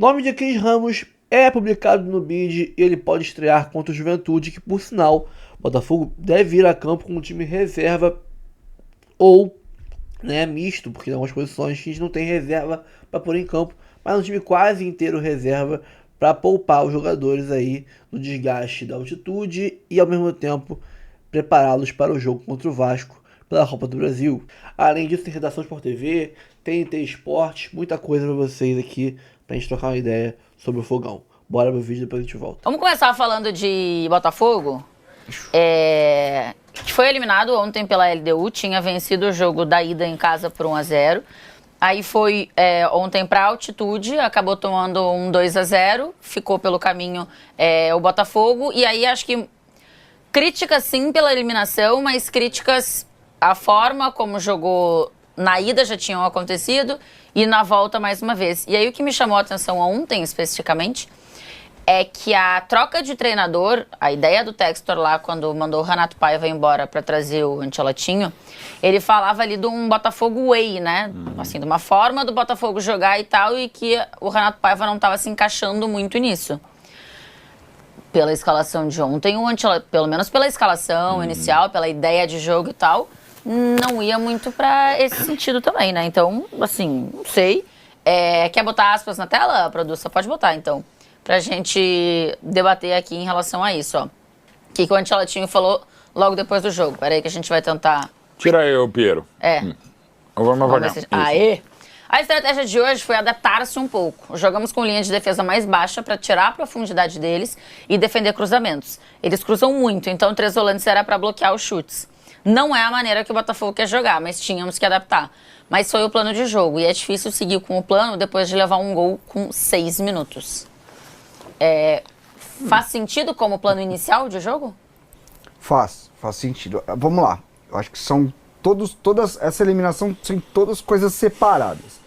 O nome de Cris Ramos é publicado no bid e ele pode estrear contra o Juventude, que por sinal, o Botafogo deve ir a campo com um time reserva ou misto, porque em algumas posições a gente não tem reserva para pôr em campo, mas um time quase inteiro reserva para poupar os jogadores aí no desgaste da altitude e ao mesmo tempo prepará-los para o jogo contra o Vasco pela Copa do Brasil. Além disso, tem redação Sport TV, tem Esportes, muita coisa para vocês aqui, pra gente trocar uma ideia sobre o Fogão. Bora pro vídeo, depois a gente volta. Vamos começar falando de Botafogo, que foi eliminado ontem pela LDU, tinha vencido o jogo da ida em casa por 1-0. Aí foi ontem pra altitude, acabou tomando um 2-0, ficou pelo caminho o Botafogo. E aí acho que críticas sim pela eliminação, mas críticas a forma como jogou na ida já tinham acontecido e na volta mais uma vez. E aí o que me chamou a atenção ontem especificamente é que a troca de treinador, a ideia do Textor lá quando mandou o Renato Paiva embora para trazer o Ancelotinho, ele falava ali de um Botafogo way, né? Assim, de uma forma do Botafogo jogar e tal, e que o Renato Paiva não estava se encaixando muito nisso. Pela escalação de ontem, pelo menos pela escalação inicial, pela ideia de jogo e tal, não ia muito pra esse sentido também, né? Então, assim, não sei. Quer botar aspas na tela, produção? Pode botar, então. Pra gente debater aqui em relação a isso, ó. O que o Ancelotinho falou logo depois do jogo. Peraí que a gente vai tentar... Tira aí, Piero. Vamos avaliar. Aê! A estratégia de hoje foi adaptar-se um pouco. Jogamos com linha de defesa mais baixa para tirar a profundidade deles e defender cruzamentos. Eles cruzam muito, então 3 volantes era para bloquear os chutes. Não é a maneira que o Botafogo quer jogar, mas tínhamos que adaptar. Mas foi o plano de jogo e é difícil seguir com o plano depois de levar um gol com 6 minutos. Faz sentido como plano inicial de jogo? Faz sentido. Vamos lá. Eu acho que são essa eliminação são todas coisas separadas.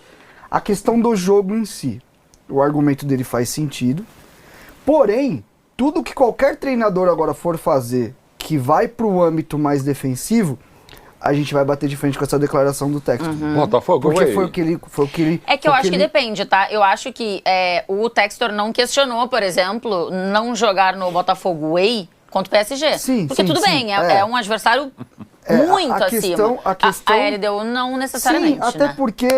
A questão do jogo em si, o argumento dele faz sentido. Porém, tudo que qualquer treinador agora for fazer que vai para o âmbito mais defensivo, a gente vai bater de frente com essa declaração do Textor. Botafogo, porque foi o que ele... É que eu acho que depende, tá? Eu acho que o Textor não questionou, por exemplo, não jogar no Botafogo Way contra o PSG. Sim, porque tudo bem, é um adversário muito acima. A questão... A LDU não necessariamente, sim, até porque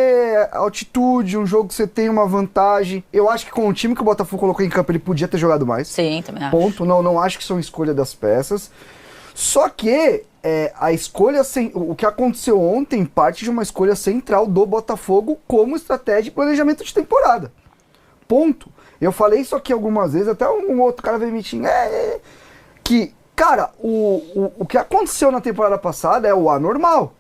altitude, um jogo que você tem uma vantagem. Eu acho que com o time que o Botafogo colocou em campo, ele podia ter jogado mais. Sim, também acho. Ponto. Não acho que são escolha das peças. Só que a escolha, o que aconteceu ontem parte de uma escolha central do Botafogo como estratégia e planejamento de temporada. Ponto. Eu falei isso aqui algumas vezes, até um outro cara veio me xingar, que, cara, o que aconteceu na temporada passada é o anormal.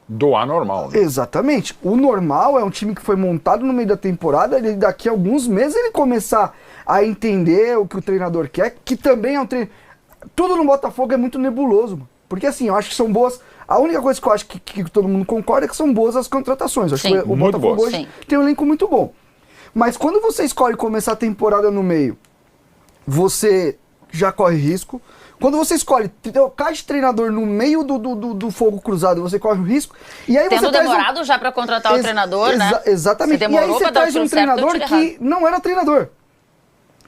Do anormal, né? Exatamente. O normal é um time que foi montado no meio da temporada, ele daqui a alguns meses ele começar a entender o que o treinador quer, que também é um treinador... Tudo no Botafogo é muito nebuloso, mano. Porque assim, eu acho que são boas... A única coisa que eu acho que todo mundo concorda é que são boas as contratações. Eu acho que o Botafogo hoje tem um elenco muito bom. Mas quando você escolhe começar a temporada no meio, você já corre risco. Quando você escolhe trocar de treinador no meio do fogo cruzado, você corre o risco. E aí Tendo demorado já para contratar o tremorou, né? Exatamente. E aí você traz um treinador que não era treinador.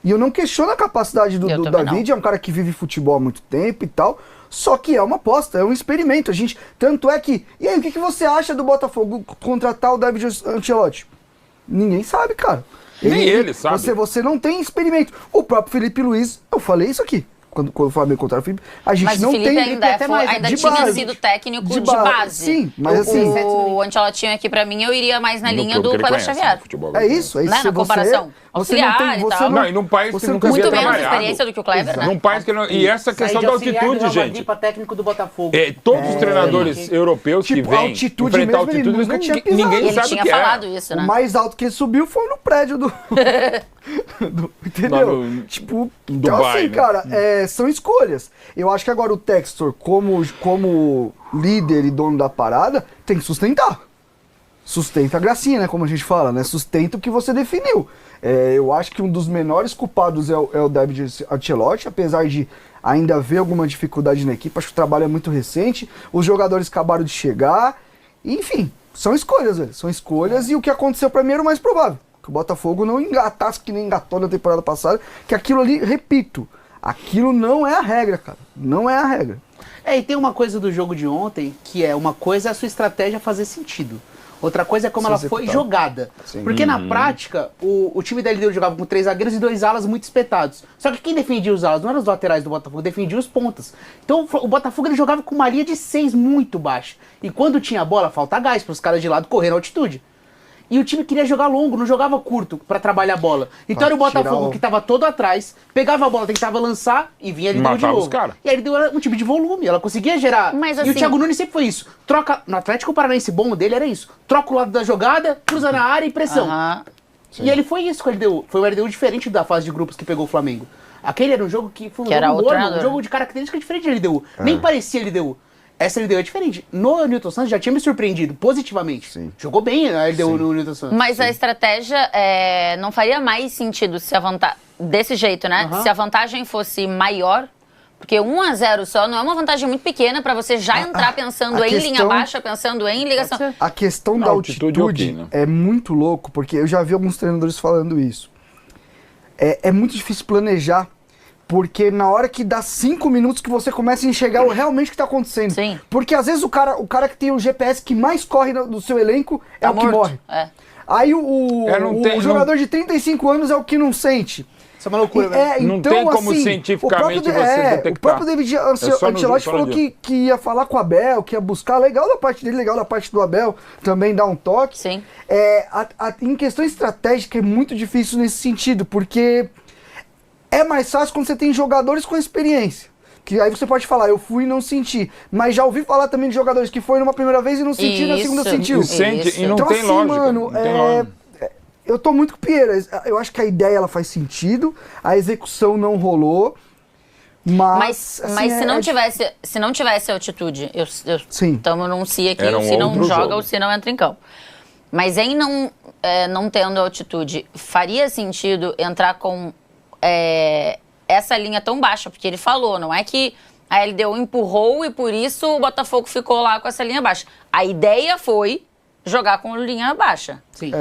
E eu não questiono a capacidade do David, é um cara que vive futebol há muito tempo e tal, só que é uma aposta, é um experimento. Tanto é que... E aí, o que você acha do Botafogo contratar o David Ancelotti? Ninguém sabe, cara. Nem ele sabe. Você não tem experimento. O próprio Felipe Luiz, eu falei isso aqui. Quando o Flamengo contra o Felipe, a gente mas não tem... Mas ainda tinha sido técnico de base. Sim, mas assim... O Ancelotti aqui, pra mim, eu iria mais na linha do Cleber Xavier. É isso. Né? Na comparação. Auxiliar e tal. Não, e num país que nunca havia muito menos trabalhado. experiência do que o Kleber, né? Num país que não... E essa questão da altitude, gente. Para técnico do Botafogo. Todos os treinadores europeus que vêm enfrentar altitude, ninguém sabe o que é. Ele tinha falado isso, né? O mais alto que ele subiu foi no prédio do... entendeu? Tipo, então Dubai, assim, né? cara, são escolhas. Eu acho que agora o Textor, como líder e dono da parada, tem que sustentar. Sustenta a gracinha, né? Como a gente fala, né? Sustenta o que você definiu. Eu acho que um dos menores culpados é o David Ancelotti, apesar de ainda haver alguma dificuldade na equipe. Acho que o trabalho é muito recente. Os jogadores acabaram de chegar. Enfim, são escolhas, velho. São escolhas e o que aconteceu pra mim era o mais provável. Que o Botafogo não engatasse que nem engatou na temporada passada, que aquilo ali, repito, aquilo não é a regra, cara. Não é a regra. E tem uma coisa do jogo de ontem, que é uma coisa é a sua estratégia fazer sentido. Outra coisa é como ela foi jogada. Sim. Porque na prática, o time da LDU jogava com 3 zagueiros e 2 alas muito espetados. Só que quem defendia os alas não eram os laterais do Botafogo, defendia os pontas. Então o Botafogo ele jogava com uma linha de 6 muito baixa. E quando tinha a bola, falta gás para os caras de lado correr na altitude. E o time queria jogar longo, não jogava curto pra trabalhar a bola. Então era o Botafogo que tava todo atrás, pegava a bola, tentava lançar e vinha ali de novo. E aí ele deu um time de volume, ela conseguia gerar. Mas, assim, e o Thiago Nunes sempre foi isso. Troca, no Atlético Paranaense bom dele era isso. Troca o lado da jogada, cruza na área e pressão. E ele foi isso com a LDU. Foi uma LDU diferente da fase de grupos que pegou o Flamengo. Aquele era um jogo que foi um jogo morno, um jogo de característica diferente da LDU. Nem parecia LDU. Essa LDU é diferente. No Newton Santos já tinha me surpreendido positivamente. Sim. Jogou bem a LDU no Newton Santos. Mas a estratégia não faria mais sentido se a vantagem... Desse jeito, né? Se a vantagem fosse maior, porque 1-0 só não é uma vantagem muito pequena para você já entrar pensando em linha baixa, pensando em ligação. A questão da altitude é muito louco, porque eu já vi alguns treinadores falando isso. É muito difícil planejar. Porque na hora que dá 5 minutos que você começa a enxergar realmente o que tá acontecendo. Sim. Porque às vezes o cara que tem o GPS que mais corre do seu elenco é o que morre. Aí o jogador de 35 anos é o que não sente. Isso é uma loucura, né? Não tem como cientificamente você detectar. O próprio David Ancelotti falou que ia falar com o Abel, que ia buscar. Legal da parte dele, legal da parte do Abel também dar um toque. Sim. Em questão estratégica é muito difícil nesse sentido, porque... É mais fácil quando você tem jogadores com experiência. Que aí você pode falar, eu fui e não senti. Mas já ouvi falar também de jogadores que foram numa primeira vez e não sentiu, na segunda sentiu. E não então, tem assim, lógica. Mano, eu tô muito com o Pierre. Eu acho que a ideia ela faz sentido, a execução não rolou. Mas se não tivesse altitude, eu estamos num si aqui, o si não joga, o si não entra em campo. Mas em não tendo altitude, faria sentido entrar com essa linha tão baixa, porque ele falou, não é que a LDU empurrou e por isso o Botafogo ficou lá com essa linha baixa. A ideia foi jogar com linha baixa. Sim.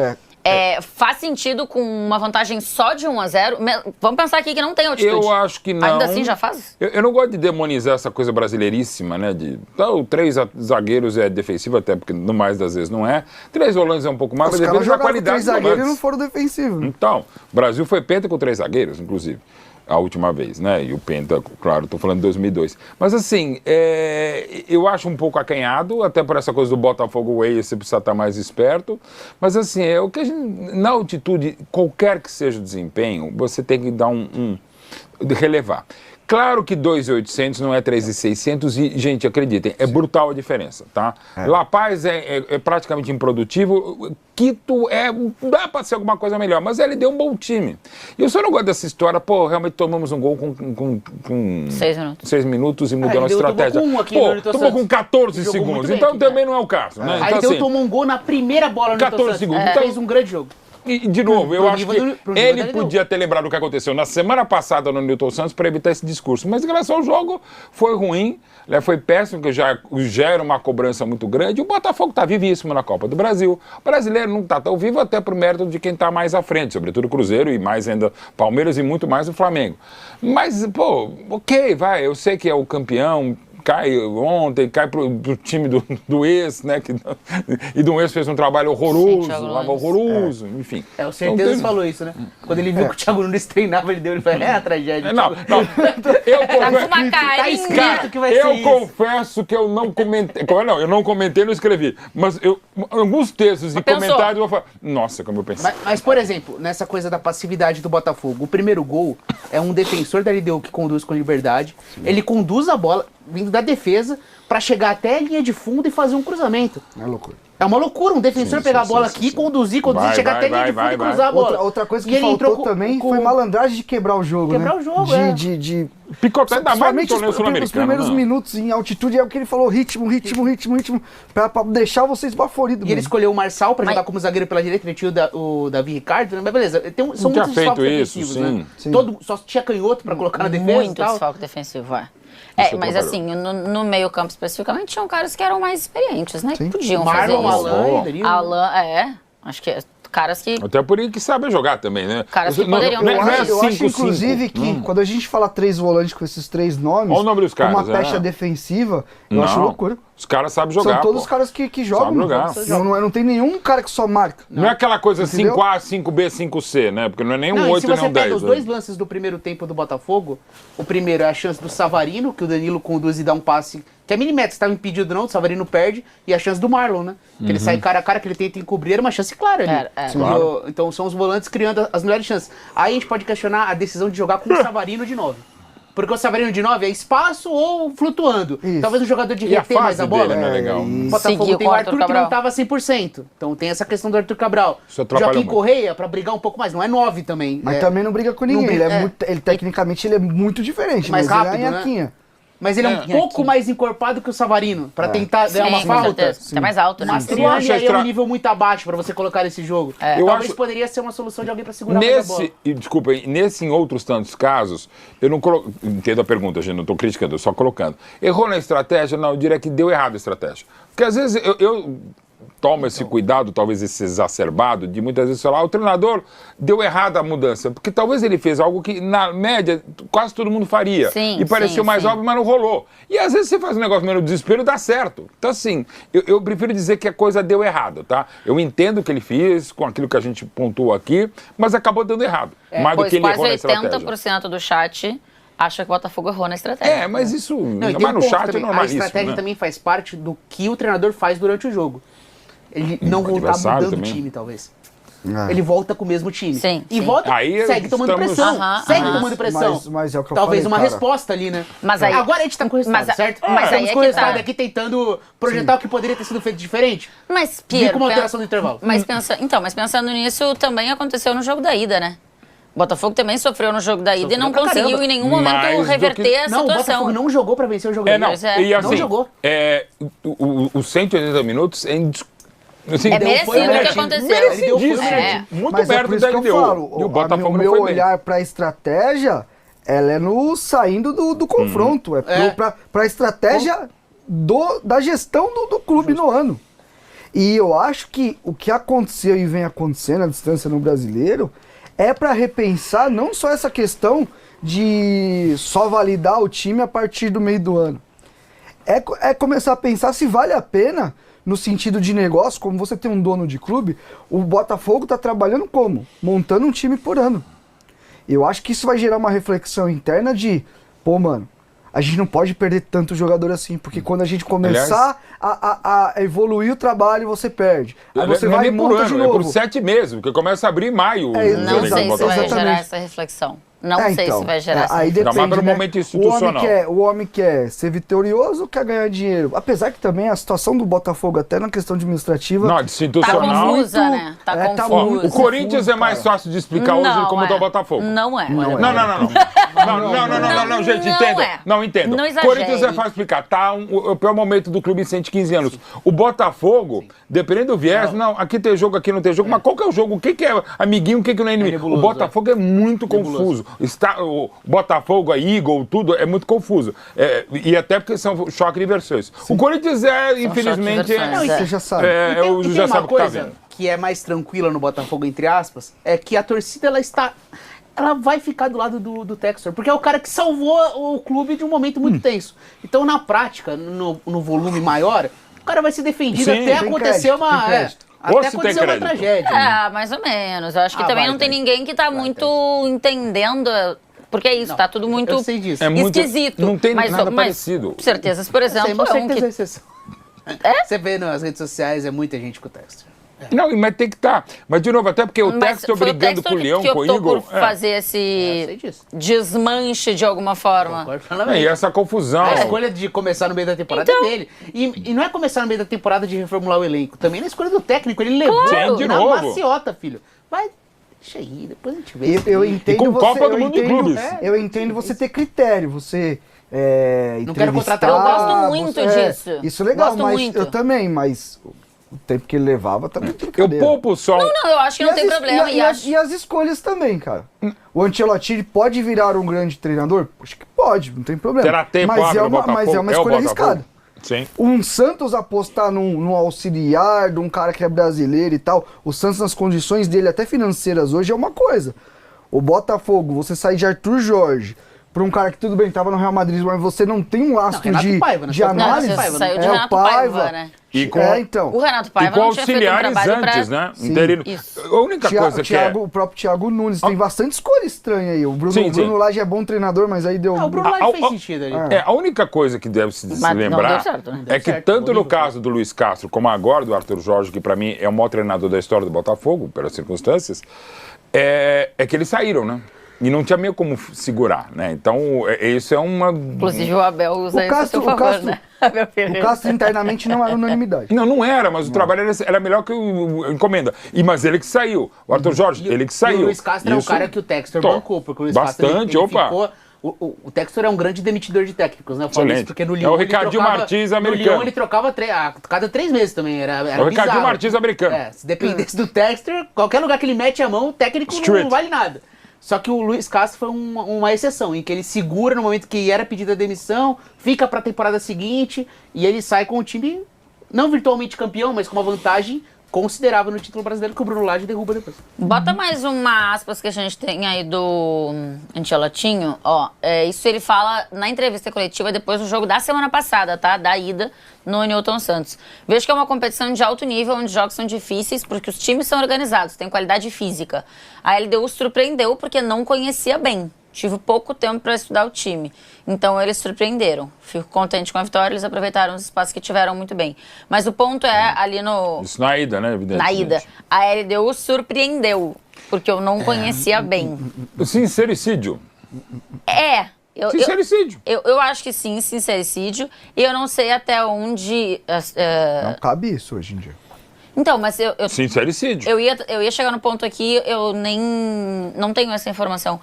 Faz sentido com uma vantagem só de 1-0? Vamos pensar aqui que não tem altitude. Eu acho que não. Ainda assim já faz? Eu não gosto de demonizar essa coisa brasileiríssima, né? Então, 3 zagueiros é defensivo, até porque no mais das vezes não é. 3 volantes é um pouco mais, mas depende da qualidade dos 3 zagueiros não foram defensivos. Então, o Brasil foi penta com 3 zagueiros, inclusive. A última vez, né? E o penta, claro, tô falando de 2002. Mas assim, eu acho um pouco acanhado, até por essa coisa do Botafogo Way, você precisa estar mais esperto. Mas assim, o que na altitude, qualquer que seja o desempenho, você tem que dar relevar. Claro que 2.800 não é 3.600 e, gente, acreditem, é brutal a diferença, tá? La Paz é praticamente improdutivo, Quito dá pra ser alguma coisa melhor, mas ele deu um bom time. E eu só não gosto dessa história, realmente tomamos um gol com 6 minutos e mudou a estratégia. Tomou com 14 segundos, então também não é o caso, né? Aí então, tomou um gol na primeira bola no 14 segundos. Então, fez um grande jogo. E, de novo, eu acho que ele podia ter lembrado o que aconteceu na semana passada no Newton Santos para evitar esse discurso. Mas em relação ao jogo, foi ruim, foi péssimo, porque já era uma cobrança muito grande. O Botafogo está vivíssimo na Copa do Brasil. O brasileiro não está tão vivo, até por mérito de quem está mais à frente, sobretudo o Cruzeiro e mais ainda Palmeiras e muito mais o Flamengo. Mas, eu sei que é o campeão. Cai ontem, cai pro time do ex, né? E do ex fez um trabalho horroroso, enfim. O Certeza falou isso, né? Quando ele viu que o Thiago Nunes treinava, ele falou, a tragédia. Eu confesso que eu não comentei. Eu não comentei, não escrevi. Mas alguns textos e comentários eu vou falar, nossa, como eu pensei. Mas, por exemplo, nessa coisa da passividade do Botafogo, o primeiro gol é um defensor da LDU que conduz com liberdade. Sim. Ele conduz a bola vindo da defesa pra chegar até a linha de fundo e fazer um cruzamento. É loucura. É uma loucura um defensor pegar a bola aqui, conduzir, chegar até a linha de fundo e cruzar a bola. Outra coisa que faltou também foi malandragem de quebrar o jogo, Quebrar o jogo, de picotar ainda mais no Os primeiros minutos em altitude é o que ele falou, ritmo, pra deixar vocês baforidos. E ele escolheu o Marçal pra jogar como zagueiro pela direita, ele tinha o Davi Ricardo, mas beleza. São muitos desfalques defensivos, né? Só tinha canhoto pra colocar na defesa e tal. Muito desfalque defensivo, mas assim, no meio campo especificamente, tinham caras que eram mais experientes, né? Que podiam fazer isso. Alan, Alan, acho que Caras que... Até por aí que sabem jogar também, né? Caras que poderiam... Eu acho, inclusive, que quando a gente fala 3 volantes com esses 3 nomes, olha o nome dos caras, uma pecha defensiva, eu acho loucura. Os caras sabem jogar. São todos os caras que jogam. Jogar. Não tem nenhum cara que só marca. Não é aquela coisa 5A, 5B, 5C, né? Porque não é nem um 8 nem um 10. Se você pega os 2 lances do primeiro tempo do Botafogo, o primeiro é a chance do Savarino, que o Danilo conduz e dá um passe, que é milimétrico, estava impedido não, o Savarino perde, e a chance do Marlon, né? Que ele sai cara a cara, que ele tenta encobrir, era uma chance clara ali. Claro. Então são os volantes criando as melhores chances. Aí a gente pode questionar a decisão de jogar com o Savarino de 9. Porque o Savarino de 9 é espaço ou flutuando. Isso. Talvez um jogador de reter mais a bola. Dele, né, legal. O Botafogo tem o Arthur que não estava 100%. Então tem essa questão do Arthur Cabral. Joaquim Correia, para brigar um pouco mais. Não é 9 também. Mas também não briga com ninguém. Ele tecnicamente ele é muito diferente. Mais mas rápido, ele é né? anhaquinha. Mas ele é um pouco mais encorpado que o Savarino, pra tentar dar uma falta. Tá mais alto, né? O Mastriani aí é um nível muito abaixo pra você colocar nesse jogo. Talvez poderia ser uma solução de alguém pra segurar mais a bola. Desculpa, em outros tantos casos, eu não entendo a pergunta, gente, não estou criticando, eu só colocando. Errou na estratégia? Não, eu diria que deu errado a estratégia. Porque às vezes eu tomo esse cuidado, talvez esse exacerbado, de muitas vezes falar, o treinador deu errado a mudança, porque talvez ele fez algo que, na média, quase todo mundo faria. Sim, e pareceu mais óbvio, mas não rolou. E às vezes você faz um negócio meio no desespero e dá certo. Então, assim, eu prefiro dizer que a coisa deu errado, tá? Eu entendo o que ele fez, com aquilo que a gente pontuou aqui, mas acabou dando errado. Mais do que ele errou na estratégia. Quase 80% do chat acha que o Botafogo errou na estratégia. Mas isso, não, mas no chat também. é normalíssimo. A estratégia né? também faz parte do que o treinador faz durante o jogo. Ele não voltar mudando o time, talvez. Ele volta com o mesmo time. Sim, e volta, aí segue tomando pressão. Segue tomando pressão. Mas é o que eu Talvez falei, uma resposta ali, né? Mas aí, agora a gente tá com o resultado, certo? Mas aí estamos com o resultado aqui tentando projetar o que poderia ter sido feito diferente. Mas, Piero, com uma alteração do intervalo. Mas pensando nisso, também aconteceu no jogo da ida, né? O Botafogo também sofreu no jogo da ida e não conseguiu em nenhum momento reverter a situação. Não, o Botafogo não jogou pra vencer o jogo da ida. E assim, não jogou. Os 180 minutos Assim, merecido o que aconteceu. Muito perto da LDU. E o Botafogo o meu olhar para a estratégia, ela é no saindo do confronto. Para a estratégia da gestão do clube no ano. E eu acho que o que aconteceu e vem acontecendo à distância no Brasileiro é para repensar não só essa questão de só validar o time a partir do meio do ano. É começar a pensar se vale a pena, no sentido de negócio, como você tem um dono de clube, o Botafogo está trabalhando como? Montando um time por ano. Eu acho que isso vai gerar uma reflexão interna de, mano, a gente não pode perder tanto jogador assim, porque quando a gente começar a evoluir o trabalho, você perde. Aí você vai e monta de novo. É por 7 meses, porque começa a abrir em maio. Não sei se vai gerar essa reflexão. Não sei se vai gerar essa reflexão. Aí depende, pelo momento institucional. O homem quer ser vitorioso ou quer ganhar dinheiro? Apesar que também a situação do Botafogo, até na questão administrativa... Não, institucional... Tá confusa, né? Tá confusa. O Corinthians é mais fácil de explicar hoje como tá o Botafogo. Não é. Não, gente, entenda. Não, entenda. Não exagere. Corinthians é fácil de explicar. Tá o pior momento do clube em 115 anos. O Botafogo, dependendo do viés, aqui tem jogo, aqui não tem jogo, mas qual que é o jogo? O que é amiguinho, o que não é inimigo? O Botafogo é muito confuso. O Botafogo, a Eagle, tudo é muito confuso. E até porque são choque de versões. O Corinthians infelizmente... Você já sabe. Eu já sabe o que tá vendo. Que é mais tranquila no Botafogo, entre aspas, é que a torcida, ela vai ficar do lado do Textor, porque é o cara que salvou o clube de um momento muito tenso. Então, na prática, no volume maior, o cara vai ser defendido até acontecer até acontecer uma tragédia. Mais ou menos. Eu acho que também não tem ninguém que tá muito entendendo... Porque é isso, tá tudo muito esquisito. Não tem nada parecido. Certezas, por exemplo, Você vê nas redes sociais, é muita gente com o Textor. Não, mas tem que estar. Mas, de novo, até porque o Textor brigando com o Leão, com o Igor... por fazer esse desmanche de alguma forma. E essa confusão. A escolha de começar no meio da temporada é dele. E não é começar no meio da temporada de reformular o elenco. Também na escolha do técnico. Ele levou de na novo. maciota, filho. Vai... Deixa aí, depois a gente vê. Eu entendo Copa do Mundo de Clubes. Eu entendo você ter critério, você não quero contratar. Eu gosto muito disso. Isso é legal, mas muito. eu também, mas o tempo que ele levava tá muito Eu poupo só... Não, eu acho que não tem problema. E as escolhas também, cara. O Ancelotti pode virar um grande treinador? Acho que pode, não tem problema. Terá tempo mas é uma escolha arriscada. Sim. Um Santos apostar num auxiliar, de um cara que é brasileiro e tal, o Santos nas condições dele, até financeiras hoje, é uma coisa. O Botafogo, você sair de Arthur Jorge para um cara que tudo bem, tava no Real Madrid, mas você não tem um lastro de análise. Não, você saiu de Renato Paiva, né? E com, então. O Renato Paiva e com não tinha feito um auxiliares trabalho antes, pra... né? Interino. Isso. A única coisa que O próprio Thiago Nunes, tem bastante escolha estranha aí. O Sim, Bruno Lage é bom treinador, mas aí deu... O Bruno Lage fez sentido ali. a única coisa que deve se Mas não lembrar deu certo, né? é que certo, tanto no horrível. caso do Luiz Castro como agora do Arthur Jorge, que pra mim é o maior treinador da história do Botafogo, pelas circunstâncias, é que eles saíram, né? E não tinha meio como segurar, né? Então, isso é uma... Inclusive o Abel usa O isso a seu favor, né? Abel O Ferreira. Castro internamente não era unanimidade. Não era, mas o trabalho era melhor que o encomenda. Mas ele que saiu. O Arthur Jorge, ele que saiu. E o Luiz Castro é o Isso- cara que o Textor Tô. bancou, porque o Luiz Castro Bastante, ele opa. ficou... O Textor é um grande demitidor de técnicos, né? Eu falo Excelente. isso porque no É Lyon o ele Ricardinho trocava- Martins No americano. Lyon ele trocava a cada 3 meses também, era o Ricardinho bizarro. Martins americano. Se dependesse do Textor, qualquer lugar que ele mete a mão, o técnico Street. não vale nada. Só que o Luiz Castro foi uma exceção, em que ele segura no momento que era pedida a demissão, fica pra temporada seguinte, e ele sai com o time, não virtualmente campeão, mas com uma vantagem considerável no título brasileiro que o Bruno Lage derruba depois. Bota mais uma aspas que a gente tem aí do Ancelotinho, ó. Isso ele fala na entrevista coletiva depois do jogo da semana passada, tá? Da ida no Newton Santos. Vejo que é uma competição de alto nível, onde os jogos são difíceis, porque os times são organizados, têm qualidade física. A LDU surpreendeu porque não conhecia bem. Tive pouco tempo para estudar o time. Então, eles surpreenderam. Fico contente com a vitória, eles aproveitaram os espaços que tiveram muito bem. Mas o ponto é, ali no... Isso na ida, né? Evidentemente. Na ida, a LDU surpreendeu, porque eu não conhecia bem. O sincericídio. Sincericídio. Eu acho que sim, sincericídio. E eu não sei até onde... Não cabe isso hoje em dia. Então, mas eu Sincericídio. eu ia chegar no ponto aqui, eu nem... Não tenho essa informação.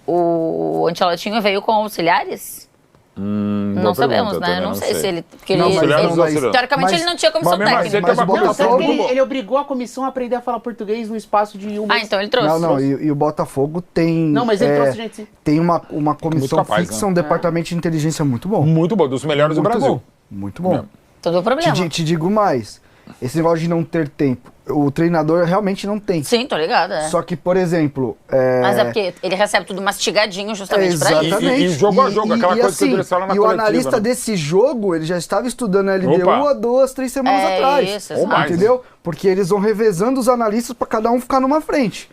O Ancelotinho veio com auxiliares? Não sabemos, pergunta, né? também Não sei se ele... Porque Não, ele, mas Auxiliares não, ou mas- auxiliar? teoricamente, Mas- ele não tinha comissão mas mesmo assim, técnica. ele tem uma Não, comissão. tanto que ele obrigou a comissão a aprender a falar português no espaço de um mês. Então ele trouxe. Não, e o Botafogo tem... Não, mas ele trouxe gente, sim. Tem uma comissão capaz, fixa, né? um departamento de inteligência muito bom. Muito bom, dos melhores do Muito Brasil. bom. Muito bom. Todo o problema. Te digo mais. Esse negócio de não ter tempo. O treinador realmente não tem. Sim, tô ligada. Só que, por exemplo... Mas é porque ele recebe tudo mastigadinho justamente pra isso. Exatamente. E jogo a jogo, aquela coisa que eles falam na E o coletiva, analista né? desse jogo, ele já estava estudando a LDU Opa. há 2, 3 semanas atrás. Isso, Ou mais. Entendeu? Porque eles vão revezando os analistas para cada um ficar numa frente.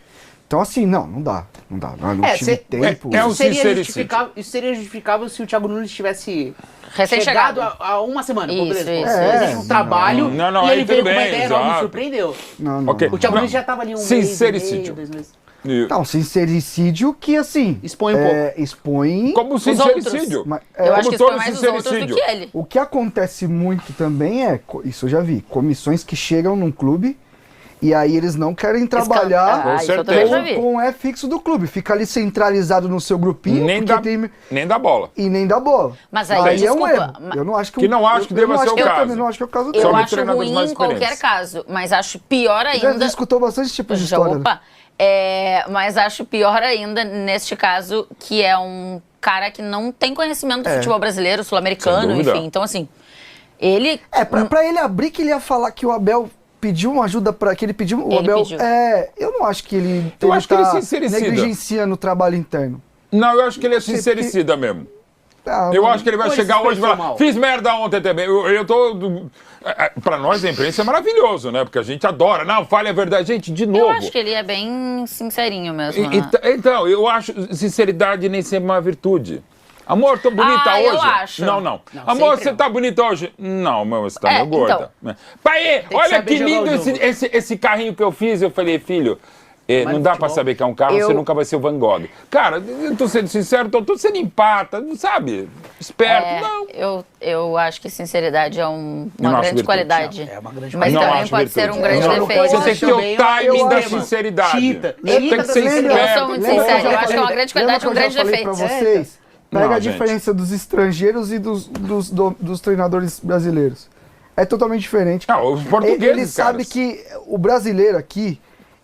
Então, assim, não dá. Não tive tempo. é um Isso seria sincericídio. seria justificável se o Thiago Nunes tivesse Recém-chegado. chegado há uma semana. Isso, beleza. isso, Pô, existe um trabalho Não, e aí ele veio tudo com uma bem, ideia nova, me exato. surpreendeu. Não. Ok. O Thiago Não. Nunes já estava ali um Sincericídio. mês e meio, 2 meses. Não, sincericídio que, assim... Expõe um pouco. Expõe... Como sincericídio. Mas, Eu acho como que isso todo foi mais os outros do sincericídio. que ele. O que acontece muito também isso eu já vi, comissões que chegam num clube e aí eles não querem trabalhar Com isso eu certeza. também já vi. com o fixo do clube. Fica ali centralizado no seu grupinho Nem dá bola. e nem dá bola. Mas aí, é um desculpa, erro. mas- Eu não acho que, Que não acho que deva ser o eu caso. também não acho que é o caso Eu dele. Só acho treinadores ruim mais em qualquer experientes. caso, mas acho pior Já ainda... escutou bastante tipo de Já, história. né? opa. Mas acho pior ainda neste caso, que é um cara que não tem conhecimento do futebol brasileiro, Sem sul-americano, dúvida. enfim. Então, assim, ele... Pra ele abrir que ele ia falar que o Abel pediu uma ajuda para que ele pediu. O Ele Abel. pediu. Eu não acho que ele. Eu acho que ele tá sincericida. negligenciando o trabalho interno. Não, eu acho que ele é sincericida mesmo. Eu acho que ele vai Ou ele chegar se hoje e falar, expressou mal. fiz merda ontem também. Eu tô... Pra nós, a imprensa é maravilhoso, né? Porque a gente adora. Não, fale a verdade. Gente, de novo. Eu acho que ele é bem sincerinho mesmo. né? Então, eu acho sinceridade nem sempre uma virtude. Amor, tô bonita hoje? eu acho. Não. Amor, sempre você não. tá bonita hoje? Não, meu, você tá meio gorda. Pai, que olha saber que jogar lindo o jogo. esse carrinho que eu fiz. Eu falei, filho, não no dá pra futebol. saber que é um carro, você nunca vai ser o Van Gogh. Cara, eu tô sendo sincero, tô sendo empata, sabe? Esperto, não. Eu acho que sinceridade é Não uma acho grande virtude. qualidade. É uma grande Mas Não também acho pode ser virtude. um grande Não, defeito. Você tem que ter o timing da Chita. sinceridade. Chita. Tem que ser Eu sou esperto. muito sincero, eu acho que é uma grande qualidade e um grande Pra defeito. vocês, pega Não, a gente. diferença dos estrangeiros e dos treinadores brasileiros. É totalmente diferente. Os portugueses, Ele sabe caras. que o brasileiro aqui,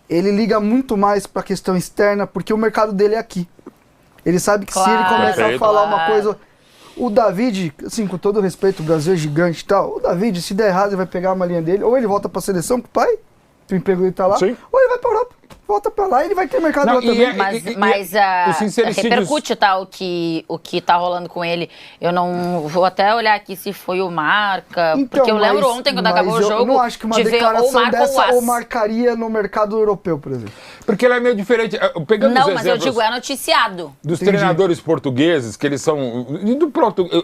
ele liga muito mais pra questão externa, porque o mercado dele é aqui. Ele sabe que se ele Claro. começar a Perfeito. falar uma Claro. coisa... O David, assim, com todo respeito, o Brasil é gigante e tal. O David, se der errado, ele vai pegar a malinha dele. Ou ele volta pra seleção com o pai, o emprego dele tá lá. Sim. Ou ele vai pra Europa. Volta pra lá e ele vai ter mercado lá também. Mas repercute, tá, o que tá rolando com ele. Eu não vou até olhar aqui se foi o Marca, Então, porque eu lembro ontem, quando acabou o jogo, eu não acho que uma de ver ou declaração Marca ou dessa As. ou marcaria no mercado europeu, por exemplo. Porque ele é meio diferente. Pegando Não, os mas eu exemplos digo, é noticiado. dos treinadores portugueses, que eles são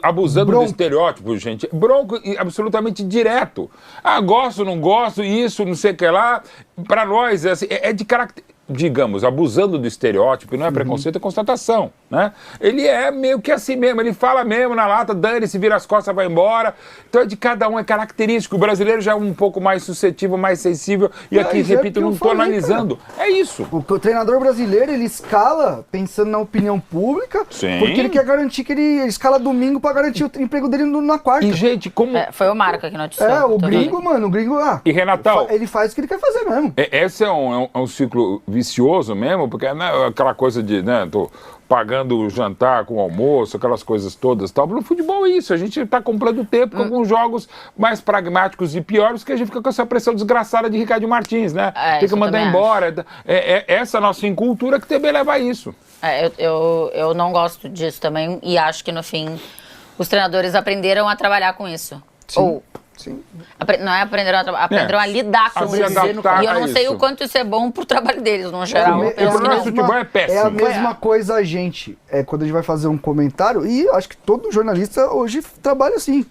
abusando do estereótipo, gente. Bronco e absolutamente direto. Ah, gosto, não gosto, isso, não sei o que lá. Para nós, é, assim, é de caráter... digamos, abusando do estereótipo, não é preconceito, é constatação, né? Ele é meio que assim mesmo, ele fala mesmo na lata, dane-se, vira as costas, vai embora. Então é de cada um, é característico. O brasileiro já é um pouco mais suscetível, mais sensível, e aqui, repito, não estou analisando. É isso. O treinador brasileiro, ele escala pensando na opinião pública, Sim. porque ele quer garantir que ele escala domingo pra garantir o emprego dele na quarta. E, gente, como... Foi o Marca que noticiou. O gringo, mano, o gringo... E, Renatão... ele faz o que ele quer fazer mesmo. Esse é um ciclo vicioso mesmo, porque é aquela coisa de, né, tô pagando o jantar com o almoço, aquelas coisas todas e tal. No futebol é isso, a gente tá comprando tempo com alguns jogos mais pragmáticos e piores, que a gente fica com essa pressão desgraçada de Ricardo Martins, né? Tem que mandar embora. Essa nossa incultura que também leva a isso. Eu não gosto disso também e acho que no fim os treinadores aprenderam a trabalhar com isso. Sim. Sim. Não é aprenderam a lidar com isso. E eu não sei o quanto isso é bom pro trabalho deles, no geral. Futebol é péssimo. É a mesma coisa a gente, quando a gente vai fazer um comentário, e acho que todo jornalista hoje trabalha assim.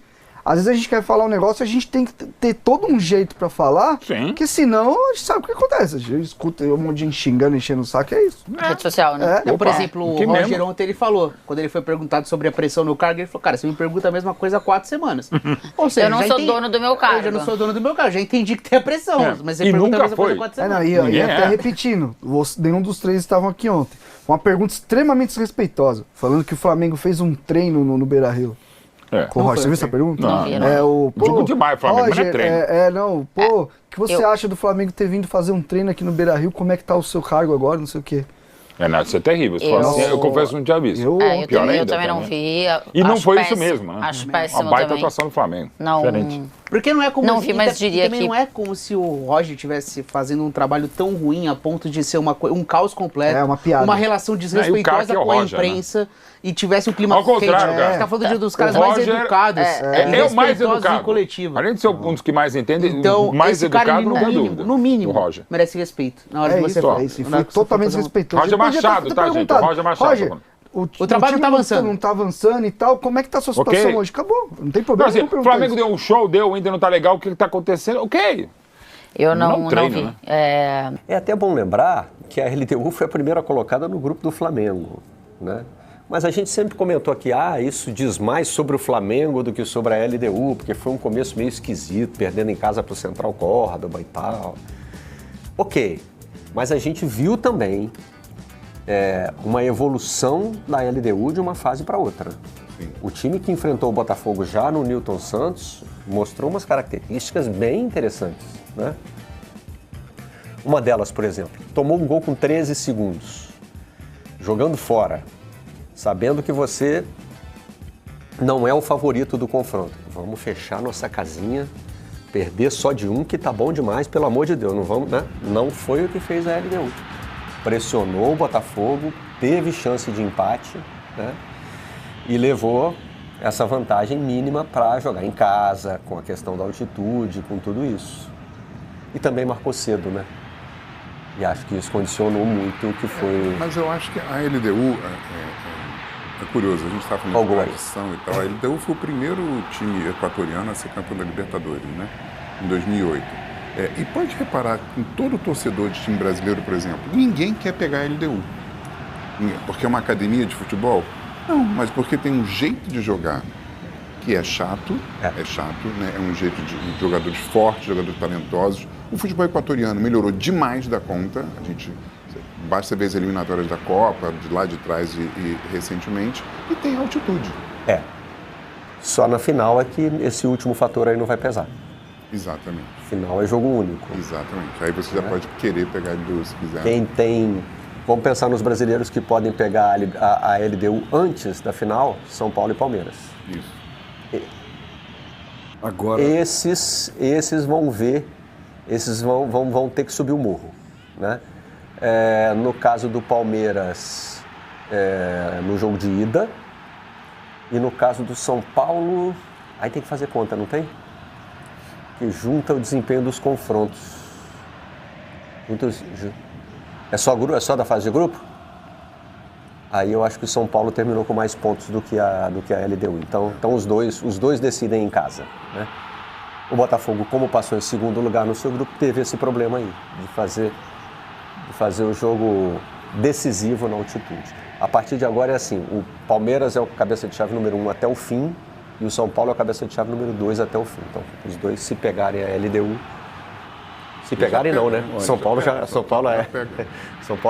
Às vezes a gente quer falar um negócio, a gente tem que ter todo um jeito pra falar, porque senão a gente sabe o que acontece. A gente escuta um monte de gente xingando, enchendo o saco, é isso. Rede social, né? Por exemplo, o Roger ontem ele falou, quando ele foi perguntado sobre a pressão no cargo, ele falou, cara, você me pergunta a mesma coisa há 4 semanas. Ou seja, eu não sou dono do meu cargo. Eu já não sou dono do meu cargo, já entendi que tem a pressão, mas você pergunta a mesma coisa há 4 semanas. E até repetindo, nenhum dos três estavam aqui ontem. Uma pergunta extremamente desrespeitosa, falando que o Flamengo fez um treino no Beira-Rio. Com o Roger, você viu essa pergunta? Não. Jogo demais, Flamengo, mas não é treino. O que você acha do Flamengo ter vindo fazer um treino aqui no Beira-Rio? Como é que tá o seu cargo agora, não sei o quê? Isso é terrível. Eu confesso que não tinha visto. Eu também não vi. E não foi isso mesmo, né? Acho péssimo uma baita também. atuação do Flamengo. Não. Diferente. Porque não é como não vi, mas diria também que não é como se o Roger estivesse fazendo um trabalho tão ruim a ponto de ser um caos completo, uma piada, uma relação desrespeitosa com a imprensa, né? E tivesse um clima ao contrário, quente. Você tá falando dos caras mais educados, é o mais educado coletivo. Além de ser um dos que mais entende, então, mais educado, não tem dúvida. No mínimo, merece respeito. Na hora de você falar. Foi totalmente desrespeitoso. Roger Machado, tá, gente? Roger Machado. O trabalho não tá avançando. Não tá avançando e tal. Como é que tá a sua situação hoje? Acabou. Não tem problema. Não, assim, o Flamengo deu um show, ainda não tá legal. O que tá acontecendo? Ok. Eu não vi. Né? É até bom lembrar que a LDU foi a primeira colocada no grupo do Flamengo, né? Mas a gente sempre comentou aqui, isso diz mais sobre o Flamengo do que sobre a LDU, porque foi um começo meio esquisito, perdendo em casa para o Central Córdoba e tal. Ok, mas a gente viu também uma evolução da LDU de uma fase para outra. Sim. O time que enfrentou o Botafogo já no Newton Santos mostrou umas características bem interessantes, né? Uma delas, por exemplo, tomou um gol com 13 segundos, jogando fora, sabendo que você não é o favorito do confronto. Vamos fechar nossa casinha, perder só de um que tá bom demais, pelo amor de Deus, não vamos, né? Não foi o que fez a LDU. Pressionou o Botafogo, teve chance de empate, né? E levou essa vantagem mínima para jogar em casa, com a questão da altitude, com tudo isso. E também marcou cedo, né? E acho que isso condicionou muito o que foi... Mas eu acho que a LDU... É curioso, a gente está falando de tradição e tal. A LDU foi o primeiro time equatoriano a ser campeão da Libertadores, né? Em 2008. E pode reparar, com todo torcedor de time brasileiro, por exemplo, ninguém quer pegar a LDU. Porque é uma academia de futebol? Não, mas porque tem um jeito de jogar que é chato, né? É um jeito de jogadores fortes, jogadores talentosos. O futebol equatoriano melhorou demais da conta. Basta ver as eliminatórias da Copa, de lá de trás e recentemente, e tem altitude. Só na final é que esse último fator aí não vai pesar. Exatamente. Final é jogo único. Exatamente. Aí você já pode querer pegar ele se quiser. Quem tem Vamos pensar nos brasileiros que podem pegar a LDU antes da final, São Paulo e Palmeiras. Isso. Agora... Esses vão ver, esses vão ter que subir o morro, né? No caso do Palmeiras, no jogo de ida, e no caso do São Paulo, aí tem que fazer conta, não tem? Que junta o desempenho dos confrontos. É só da fase de grupo? Aí eu acho que o São Paulo terminou com mais pontos do que a LDU. Então os dois decidem em casa, né? O Botafogo, como passou em segundo lugar no seu grupo, teve esse problema aí, de fazer o jogo decisivo na altitude. A partir de agora é assim, o Palmeiras é o cabeça de chave número 1 até o fim, e o São Paulo é o cabeça de chave número 2 até o fim. Então, os dois se pegarem a LDU... Se pegarem não, né? São Paulo e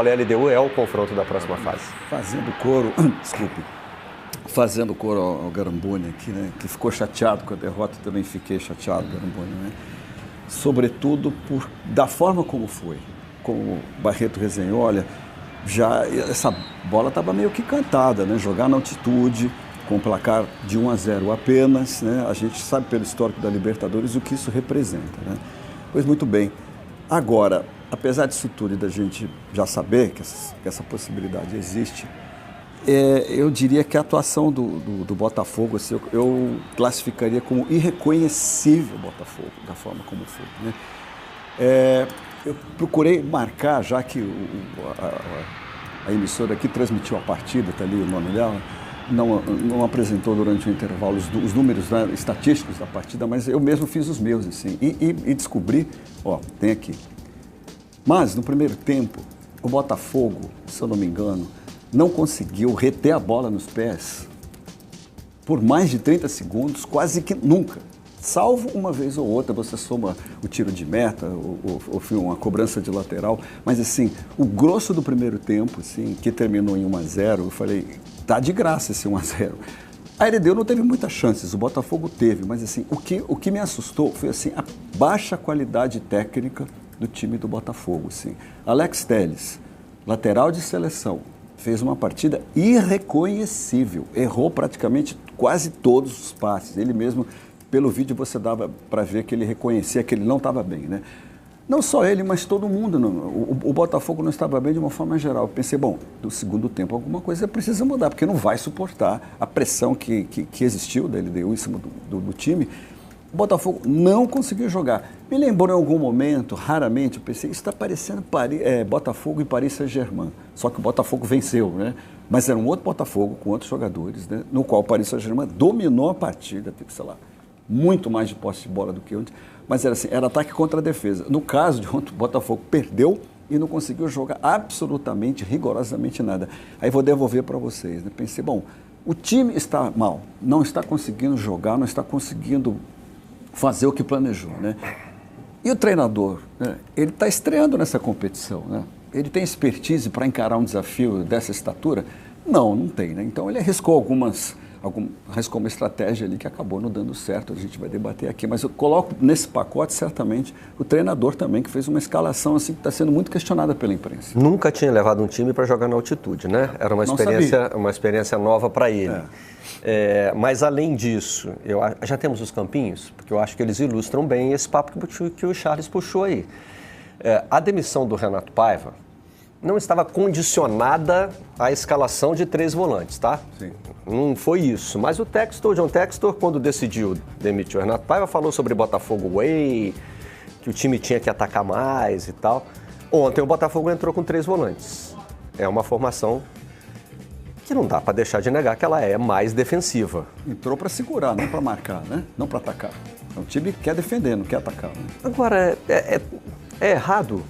a LDU é o confronto da próxima fase. Fazendo coro ao Garamboni aqui, né? Que ficou chateado com a derrota, também fiquei chateado, Garamboni, né? Sobretudo da forma como foi. Como o Barreto resenhou, olha, já essa bola estava meio que cantada, né? Jogar na altitude, com placar de 1-0 apenas, né? A gente sabe pelo histórico da Libertadores o que isso representa, né? Pois muito bem. Agora, apesar disso tudo e da gente já saber que essa possibilidade existe, eu diria que a atuação do Botafogo, assim, eu classificaria como irreconhecível o Botafogo, da forma como foi, né? Eu procurei marcar, já que a emissora aqui transmitiu a partida, está ali o nome dela, não apresentou durante o intervalo os números, né, estatísticos da partida, mas eu mesmo fiz os meus, assim, e descobri, tem aqui. Mas, no primeiro tempo, o Botafogo, se eu não me engano, não conseguiu reter a bola nos pés por mais de 30 segundos, quase que nunca. Salvo uma vez ou outra, você soma o tiro de meta, ou uma cobrança de lateral, mas assim, o grosso do primeiro tempo, assim, que terminou em 1-0, eu falei, tá de graça esse 1-0. A LDU não teve muitas chances, o Botafogo teve, mas assim, o que me assustou foi assim, a baixa qualidade técnica do time do Botafogo, assim. Alex Telles, lateral de seleção, fez uma partida irreconhecível, errou praticamente quase todos os passes, ele mesmo... Pelo vídeo você dava para ver que ele reconhecia que ele não estava bem, né? Não só ele, mas todo mundo. O Botafogo não estava bem de uma forma geral. Eu pensei, bom, no segundo tempo alguma coisa precisa mudar, porque não vai suportar a pressão que existiu da LDU em cima do time. O Botafogo não conseguiu jogar. Me lembrou em algum momento, raramente, eu pensei, isso está parecendo Botafogo e Paris Saint-Germain. Só que o Botafogo venceu, né? Mas era um outro Botafogo com outros jogadores, né? No qual o Paris Saint-Germain dominou a partida, sei lá, muito mais de posse de bola do que ontem, mas era assim, era ataque contra a defesa. No caso de ontem, o Botafogo perdeu e não conseguiu jogar absolutamente, rigorosamente nada. Aí vou devolver para vocês, né? Pensei, bom, o time está mal, não está conseguindo jogar, não está conseguindo fazer o que planejou, né? E o treinador, né? Ele está estreando nessa competição, né? Ele tem expertise para encarar um desafio dessa estatura? Não tem, né? Então ele arriscou uma estratégia ali que acabou não dando certo, a gente vai debater aqui, mas eu coloco nesse pacote certamente o treinador também, que fez uma escalação assim que está sendo muito questionada pela imprensa. Nunca tinha levado um time para jogar na altitude, né? Era uma experiência nova para ele. Mas além disso, já temos os campinhos, porque eu acho que eles ilustram bem esse papo que o Charles puxou aí. A demissão do Renato Paiva não estava condicionada à escalação de 3 volantes, tá? Sim. Não foi isso. Mas o John Textor, quando decidiu demitir o Renato Paiva, falou sobre Botafogo Way, que o time tinha que atacar mais e tal. Ontem o Botafogo entrou com 3 volantes. É uma formação que não dá para deixar de negar que ela é mais defensiva. Entrou para segurar, não para marcar, né? Não para atacar. É um time que quer defender, não quer atacar. Né? Agora, é errado,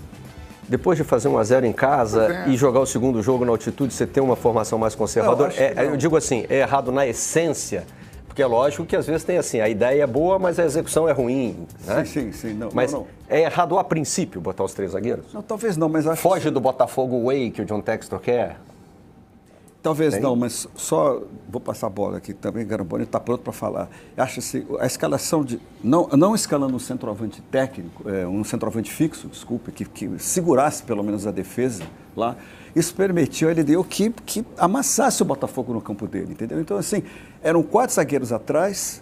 depois de fazer 1-0 em casa e jogar o segundo jogo na altitude, você ter uma formação mais conservadora? Eu digo assim, é errado na essência, porque é lógico que às vezes tem assim, a ideia é boa, mas a execução é ruim, né? Sim. Mas é errado a princípio botar os 3 zagueiros? Não, talvez não, mas acho Foge do Botafogo Way que o John Textor quer? Talvez não, mas só vou passar a bola aqui também, Garamboni está pronto para falar. Acho assim, a escalação de. Não escalando um centroavante técnico, um centroavante fixo, desculpa, que segurasse pelo menos a defesa lá, isso permitiu a LDU que amassasse o Botafogo no campo dele, entendeu? Então, assim, eram 4 zagueiros atrás,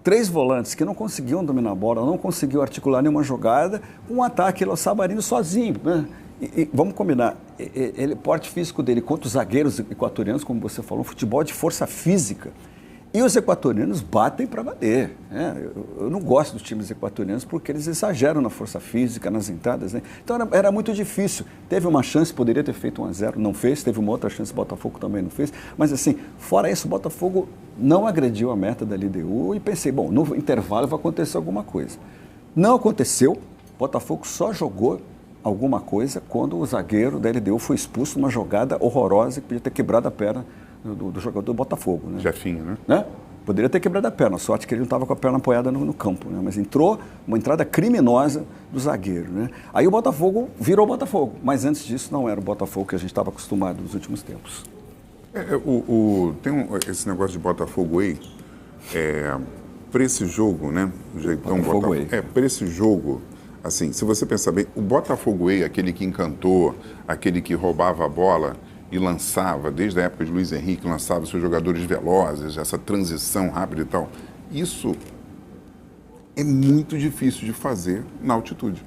3 volantes que não conseguiam dominar a bola, não conseguiam articular nenhuma jogada, um ataque lá, o Savarino sozinho, né? E vamos combinar, o porte físico dele contra os zagueiros equatorianos, como você falou, um futebol de força física. E os equatorianos batem para bater. Né? Eu não gosto dos times equatorianos porque eles exageram na força física, nas entradas. Né? Então era muito difícil. Teve uma chance, poderia ter feito 1-0, não fez. Teve uma outra chance, o Botafogo também não fez. Mas assim, fora isso, o Botafogo não agrediu a meta da LDU e pensei, bom, no intervalo vai acontecer alguma coisa. Não aconteceu, o Botafogo só jogou alguma coisa quando o zagueiro da LDU foi expulso numa jogada horrorosa que podia ter quebrado a perna do jogador do Botafogo. Né? Jefinho, né? Poderia ter quebrado a perna, sorte que ele não estava com a perna apoiada no campo, né? Mas entrou uma entrada criminosa do zagueiro. Né? Aí o Botafogo virou o Botafogo, mas antes disso não era o Botafogo que a gente estava acostumado nos últimos tempos. Tem esse negócio de Botafogo aí, para esse jogo, né? O jeitão Botafogo para esse jogo. Assim, se você pensar bem, o Botafogo Way, aquele que encantou, aquele que roubava a bola e lançava, desde a época de Luiz Henrique, lançava seus jogadores velozes, essa transição rápida e tal, isso é muito difícil de fazer na altitude.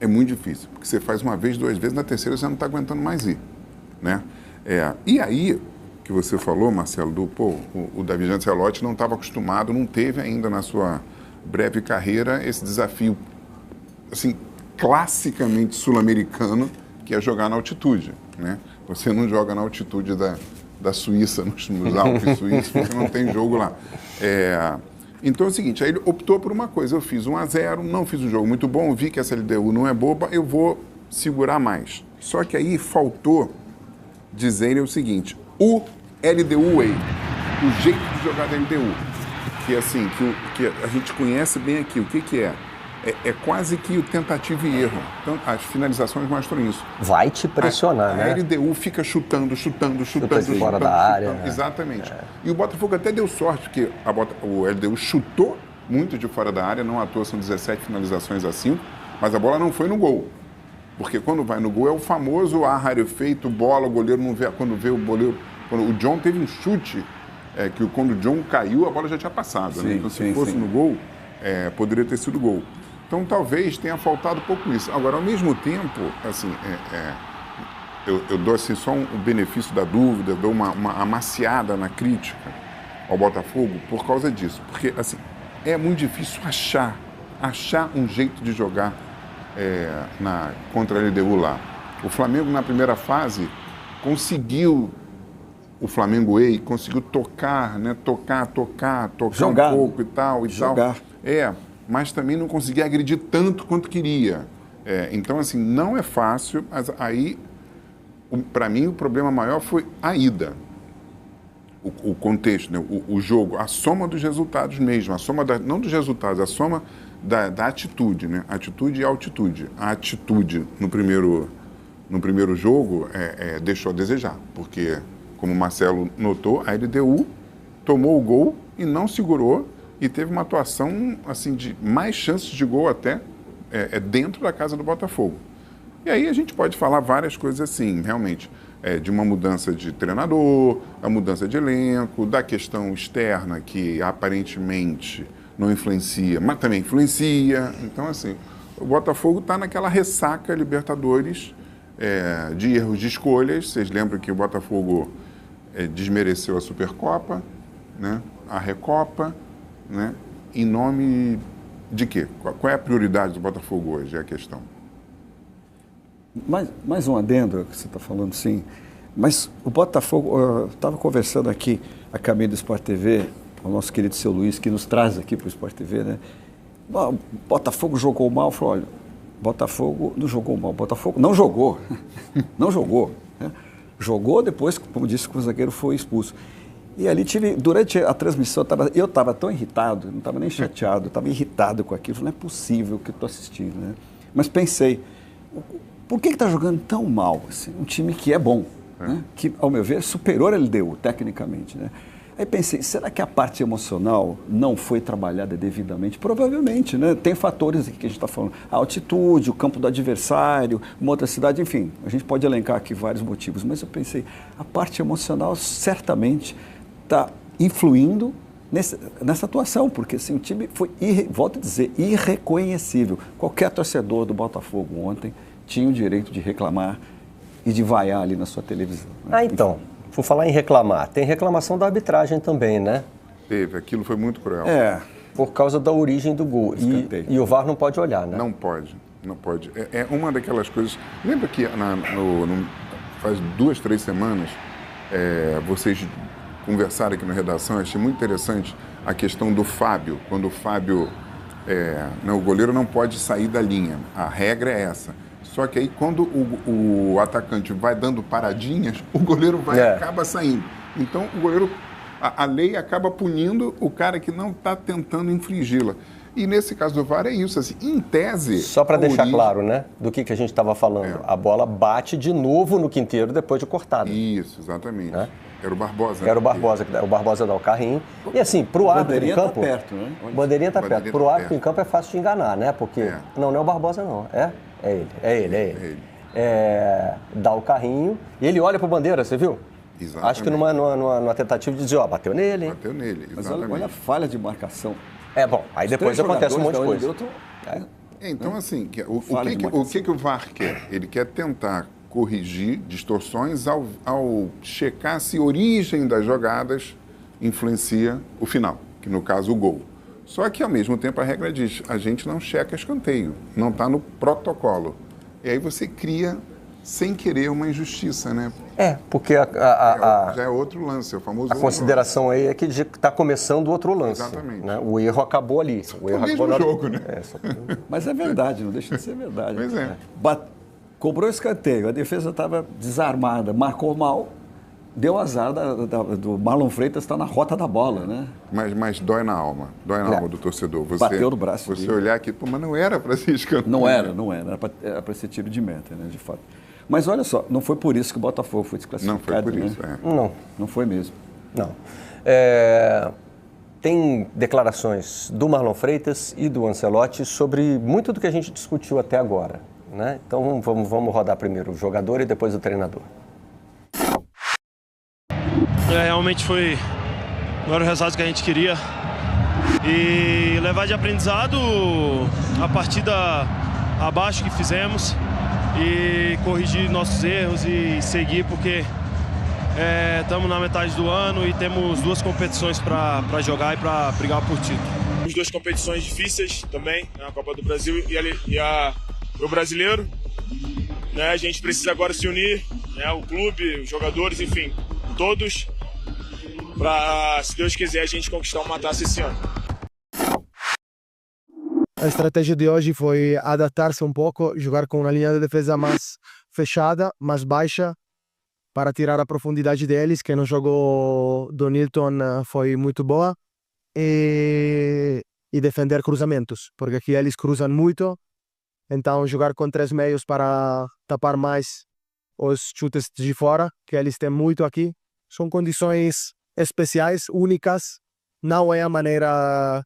É muito difícil, porque você faz uma vez, 2 vezes, na terceira você não está aguentando mais ir. Né? E aí, que você falou, Marcelo, o David Ancelotti não estava acostumado, não teve ainda na sua breve carreira esse desafio assim, classicamente sul-americano, que é jogar na altitude, né? Você não joga na altitude da Suíça, nos Alpes suíços, porque não tem jogo lá. Então é o seguinte, aí ele optou por uma coisa, eu fiz 1-0, não fiz um jogo muito bom, vi que essa LDU não é boba, eu vou segurar mais. Só que aí faltou dizerem o seguinte, o LDU Way, o jeito de jogar da LDU, que assim, que a gente conhece bem aqui, o que é? É quase que o tentativa e erro. Então, as finalizações mostram isso. Vai te pressionar, né? A LDU fica chutando fora da área. Exatamente. E o Botafogo até deu sorte, porque o LDU chutou muito de fora da área, não à toa são 17 finalizações a 5, mas a bola não foi no gol. Porque quando vai no gol é o famoso rarefeito, bola, o goleiro não vê, quando vê o goleiro... Quando o John teve um chute, que quando o John caiu, a bola já tinha passado. Sim, né? Então, se fosse no gol, poderia ter sido gol. Então, talvez tenha faltado um pouco isso. Agora, ao mesmo tempo, assim, eu dou assim, só o benefício da dúvida, dou uma amaciada na crítica ao Botafogo por causa disso. Porque, assim, é muito difícil achar um jeito de jogar contra a LDU lá. O Flamengo, na primeira fase, conseguiu tocar, né? Tocar jogar, um pouco e tal. Mas também não conseguia agredir tanto quanto queria. Então, assim, não é fácil, mas aí, para mim, o problema maior foi a ida. O contexto, né? o jogo, a soma dos resultados mesmo, a soma não dos resultados, a soma da atitude, né? Atitude e altitude. A atitude no primeiro jogo deixou a desejar, porque, como o Marcelo notou, a LDU tomou o gol e não segurou, e teve uma atuação assim, de mais chances de gol até dentro da casa do Botafogo. E aí a gente pode falar várias coisas assim, realmente, de uma mudança de treinador, a mudança de elenco, da questão externa, que aparentemente não influencia, mas também influencia. Então, assim, o Botafogo está naquela ressaca Libertadores de erros de escolhas. Vocês lembram que o Botafogo desmereceu a Supercopa, né? A Recopa, né? Em nome de quê? Qual é a prioridade do Botafogo hoje, é a questão? Mais um adendo que você está falando, sim. Mas o Botafogo, eu estava conversando aqui a caminho do Sport TV, com o nosso querido seu Luiz, que nos traz aqui para o Sport TV, né? O Botafogo jogou mal, falou, olha, Botafogo não jogou mal, Botafogo não jogou, não jogou. Né? Jogou depois, como disse, que o zagueiro foi expulso. E ali durante a transmissão, eu estava tão irritado, não estava nem chateado, eu estava irritado com aquilo, não é possível que eu estou assistindo, né? Mas pensei, por que está jogando tão mal, assim? Um time que é bom, né? Que, ao meu ver, é superior à LDU, tecnicamente, né? Aí pensei, será que a parte emocional não foi trabalhada devidamente? Provavelmente, né? Tem fatores aqui que a gente está falando. A altitude, o campo do adversário, uma outra cidade, enfim. A gente pode elencar aqui vários motivos. Mas eu pensei, a parte emocional certamente está influindo nessa atuação. Porque assim, o time foi, volto a dizer, irreconhecível. Qualquer torcedor do Botafogo ontem tinha o direito de reclamar e de vaiar ali na sua televisão. Né? Então... Por falar em reclamar, tem reclamação da arbitragem também, né? Teve, aquilo foi muito cruel. Por causa da origem do gol. E o VAR não pode olhar, né? Não pode. É uma daquelas coisas... Lembra que faz 2, 3 semanas, vocês conversaram aqui na redação, achei muito interessante a questão do Fábio. Quando o Fábio... o goleiro não pode sair da linha. A regra é essa. Só que aí, quando o atacante vai dando paradinhas, o goleiro acaba saindo. Então, o goleiro, a lei acaba punindo o cara que não está tentando infringi-la. E nesse caso do VAR é isso, assim, em tese... Só para deixar claro, né, do que a gente estava falando. A bola bate de novo no quinteiro depois de cortada. Isso, exatamente. Era o Barbosa. Era o Barbosa dá o carrinho. E assim, para o árbitro em campo... Bandeirinha está perto, né? Bandeirinha está perto. Para o árbitro em campo é fácil de enganar, né? Porque não é o Barbosa, não. É ele. Dá o carrinho e ele olha para a bandeira, você viu? Exatamente. Acho que numa tentativa de dizer, bateu nele, hein? Bateu nele, exatamente. Mas olha a falha de marcação. Bom, aí depois acontece um monte de coisa. Então, assim, o que o VAR quer? Ele quer tentar corrigir distorções ao checar se a origem das jogadas influencia o final, que no caso o gol. Só que, ao mesmo tempo, a regra diz, a gente não checa escanteio, não está no protocolo. E aí você cria, sem querer, uma injustiça, né? Porque já é outro lance, é o famoso... A consideração aí é que está começando outro lance. Exatamente. Né? O erro acabou ali. O erro mesmo acabou jogo, né? Mas é verdade, não deixa de ser verdade. Pois é. Cobrou escanteio, a defesa estava desarmada, marcou mal, deu azar do Marlon Freitas estar na rota da bola, né? Mas dói na alma do torcedor. Bateu no braço Você dele. olhar aqui, mas não era para ser escanteio. Não era para ser tiro de meta, né, de fato. Mas olha só, não foi por isso que o Botafogo foi desclassificado. Não foi por isso, Não foi mesmo. Não. Tem declarações do Marlon Freitas e do Ancelotti sobre muito do que a gente discutiu até agora, né? Então vamos rodar primeiro o jogador e depois o treinador. Realmente não era o resultado que a gente queria. E levar de aprendizado a partida abaixo que fizemos e corrigir nossos erros e seguir, porque estamos na metade do ano e temos 2 competições para jogar e para brigar por título. Temos 2 competições difíceis também, a Copa do Brasil e o Brasileiro. Né, a gente precisa agora se unir, né, o clube, os jogadores, enfim, todos, para, se Deus quiser, a gente conquistar uma taça esse ano. A estratégia de hoje foi adaptar-se um pouco, jogar com uma linha de defesa mais fechada, mais baixa, para tirar a profundidade deles, que no jogo do Nilton foi muito boa, e defender cruzamentos, porque aqui eles cruzam muito, então jogar com 3 meios para tapar mais os chutes de fora, que eles têm muito aqui. São condições especiais, únicas, não é a maneira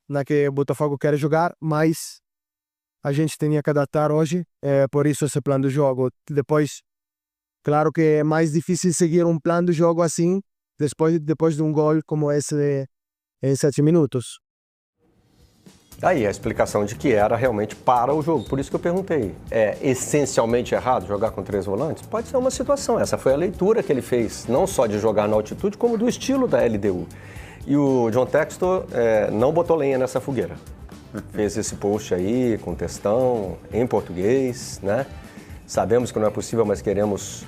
na que o Botafogo quer jogar, mas a gente tinha que adaptar hoje, por isso esse plano do jogo. Depois, claro que é mais difícil seguir um plano de jogo assim, depois de um gol como esse em 7 minutos. Aí a explicação de que era realmente para o jogo. Por isso que eu perguntei, é essencialmente errado jogar com 3 volantes? Pode ser uma situação, essa foi a leitura que ele fez, não só de jogar na altitude, como do estilo da LDU. E o John Textor não botou lenha nessa fogueira. Fez esse post aí com textão, em português, né? Sabemos que não é possível, mas queremos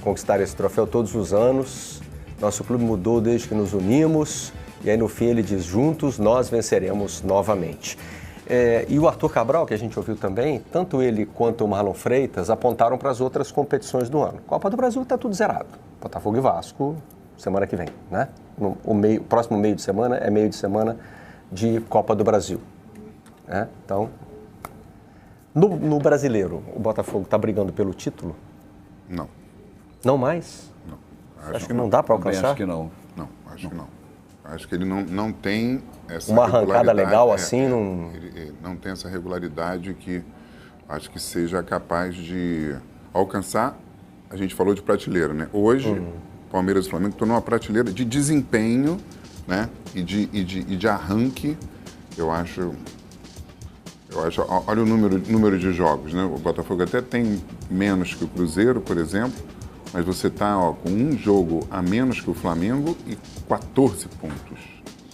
conquistar esse troféu todos os anos. Nosso clube mudou desde que nos unimos. E aí no fim ele diz, juntos nós venceremos novamente. E o Arthur Cabral, que a gente ouviu também, tanto ele quanto o Marlon Freitas apontaram para as outras competições do ano. Copa do Brasil está tudo zerado. Botafogo e Vasco, semana que vem, né? O próximo meio de semana é meio de semana de Copa do Brasil. Né? Então, no Brasileiro, o Botafogo está brigando pelo título? Não. Não mais? Não. Acho que não dá para alcançar? Acho que não. Não, acho que não. Acho que ele não tem essa uma arrancada legal assim? Ele não tem essa regularidade que acho que seja capaz de alcançar. A gente falou de prateleira, né? Hoje, Palmeiras e Flamengo estão numa prateleira de desempenho, né? E de arranque. Eu acho, olha o número de jogos, né? O Botafogo até tem menos que o Cruzeiro, por exemplo, mas você está com um jogo a menos que o Flamengo e 14 pontos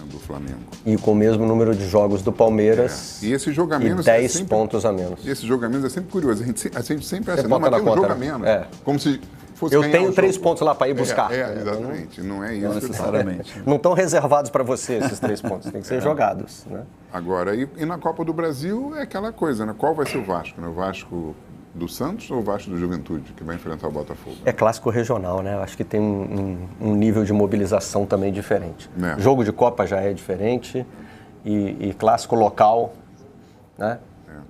do Flamengo. E com o mesmo número de jogos do Palmeiras. E esse jogo a menos e 10 pontos a menos. E esse jogo a menos é sempre curioso. A gente sempre acha, não, mas tem um jogo né? a menos. Como se fosse eu tenho 3 pontos lá para ir buscar. Exatamente. Não é isso. Não necessariamente. Não estão reservados para você esses 3 pontos. Tem que ser jogados. Né? Agora, e na Copa do Brasil é aquela coisa, né? Qual vai ser o Vasco? Né? O Vasco do Santos ou o Vasco do Juventude que vai enfrentar o Botafogo? É clássico regional, né? Eu acho que tem um nível de mobilização também diferente. Jogo de Copa já é diferente e clássico local, né?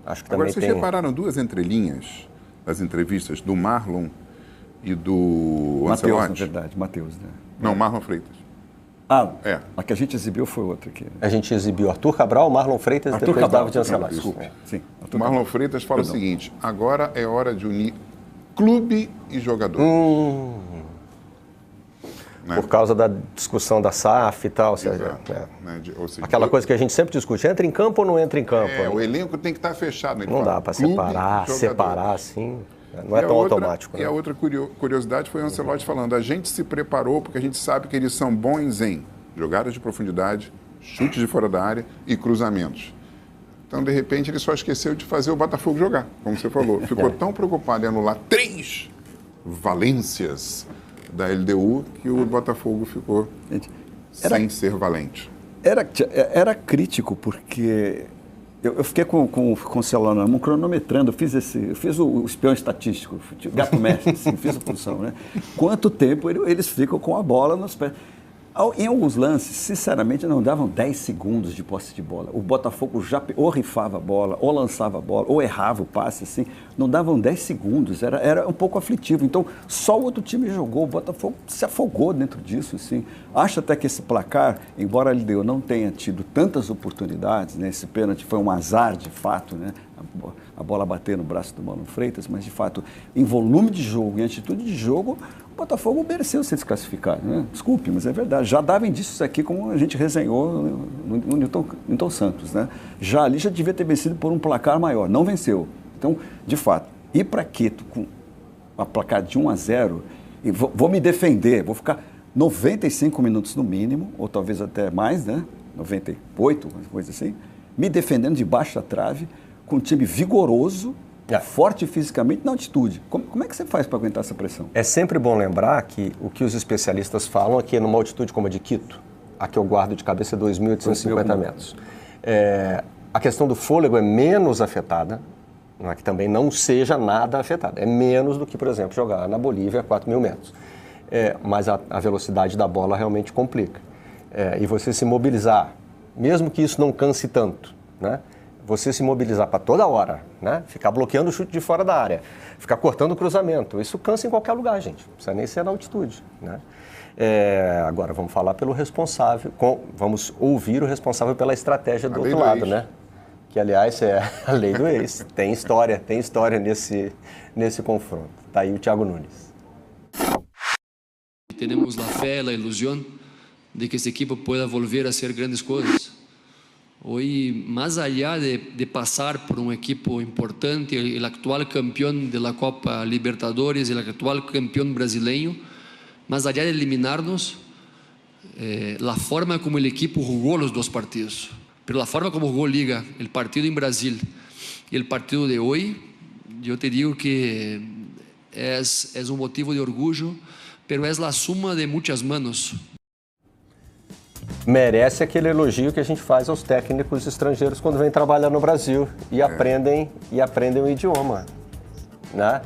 Acho que agora, também vocês repararam 2 entrelinhas das entrevistas do Marlon e do Matheus, Ancelotti? na verdade, Matheus, né? Não, Marlon Freitas. A que a gente exibiu foi outra aqui. A gente exibiu Arthur Cabral, Marlon Freitas e depois David Ancelotti. Sim. O Marlon Freitas fala o seguinte: agora é hora de unir clube e jogador. Né? Por causa da discussão da SAF e tal. Seja, aquela coisa que a gente sempre discute, entra em campo ou não entra em campo? O elenco tem que estar fechado. Não dá para separar assim. Não é tão automático. E a outra curiosidade foi o Ancelotti falando, a gente se preparou porque a gente sabe que eles são bons em jogadas de profundidade, chutes de fora da área e cruzamentos. Então, de repente, ele só esqueceu de fazer o Botafogo jogar, como você falou. Ficou tão preocupado em anular 3 valências da LDU que o Botafogo ficou sem ser valente. Era crítico porque... Eu fiquei com o celular na mão, cronometrando, eu fiz o espião estatístico, gato mestre, assim, fiz a função, né? Quanto tempo eles ficam com a bola nos pés. Em alguns lances, sinceramente, não davam 10 segundos de posse de bola. O Botafogo já ou rifava a bola, ou lançava a bola, ou errava o passe, assim. Não davam 10 segundos, era um pouco aflitivo. Então, só o outro time jogou, o Botafogo se afogou dentro disso, assim. Acho até que esse placar, embora a LDU não tenha tido tantas oportunidades, né? Esse pênalti foi um azar, de fato, né? A bola bater no braço do Marlon Freitas, mas, de fato, em volume de jogo, em atitude de jogo, o Botafogo mereceu ser desclassificado, né? Desculpe, mas é verdade. Já dava indícios aqui, como a gente resenhou no Newton Santos, né? Já ali já devia ter vencido por um placar maior, não venceu. Então, de fato, ir para Quito com a placar de 1-0, e vou me defender, vou ficar 95 minutos no mínimo, ou talvez até mais, né? 98, uma coisa assim, me defendendo debaixo da trave, com um time vigoroso, forte fisicamente, na altitude. Como é que você faz para aguentar essa pressão? É sempre bom lembrar que o que os especialistas falam é que numa altitude como a de Quito, a que eu guardo de cabeça 2.850 metros, a questão do fôlego é menos afetada, não é que também não seja nada afetada, é menos do que, por exemplo, jogar na Bolívia a 4.000 metros. Mas a velocidade da bola realmente complica. E você se mobilizar, mesmo que isso não canse tanto, né? Você se mobilizar para toda hora, né? Ficar bloqueando o chute de fora da área, ficar cortando o cruzamento, isso cansa em qualquer lugar, gente. Não precisa nem ser na altitude, né? Agora, vamos falar pelo responsável, vamos ouvir o responsável pela estratégia do outro lado, né? Que, aliás, é a lei do ex. Tem história nesse confronto. Tá aí o Thiago Nunes. Temos a fé, a ilusão de que esse equipo pueda volver a ser grandes coisas. Hoy, más allá de pasar por un equipo importante, el actual campeón de la Copa Libertadores, el actual campeón brasileño, más allá de eliminarnos, la forma como el equipo jugó los 2 partidos, pero la forma como jugó Liga, el partido en Brasil y el partido de hoy, yo te digo que es un motivo de orgullo, pero es la suma de muchas manos. Merece aquele elogio que a gente faz aos técnicos estrangeiros quando vêm trabalhar no Brasil e aprendem o idioma, né?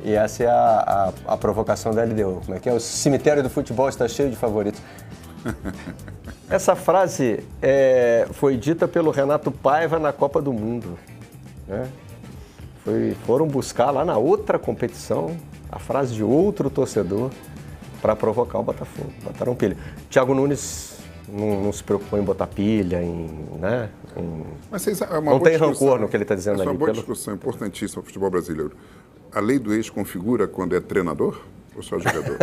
E essa é a provocação da LDU. Como é que é? O cemitério do futebol está cheio de favoritos. Essa frase foi dita pelo Renato Paiva na Copa do Mundo, né? Foram buscar lá na outra competição A frase de outro torcedor para provocar o Botafogo. Botaram pilha. Thiago Nunes não se preocupou em botar pilha, né? Mas é não tem rancor no que ele está dizendo ali. É uma boa discussão importantíssima para o futebol brasileiro. A lei do ex configura quando é treinador ou só jogador?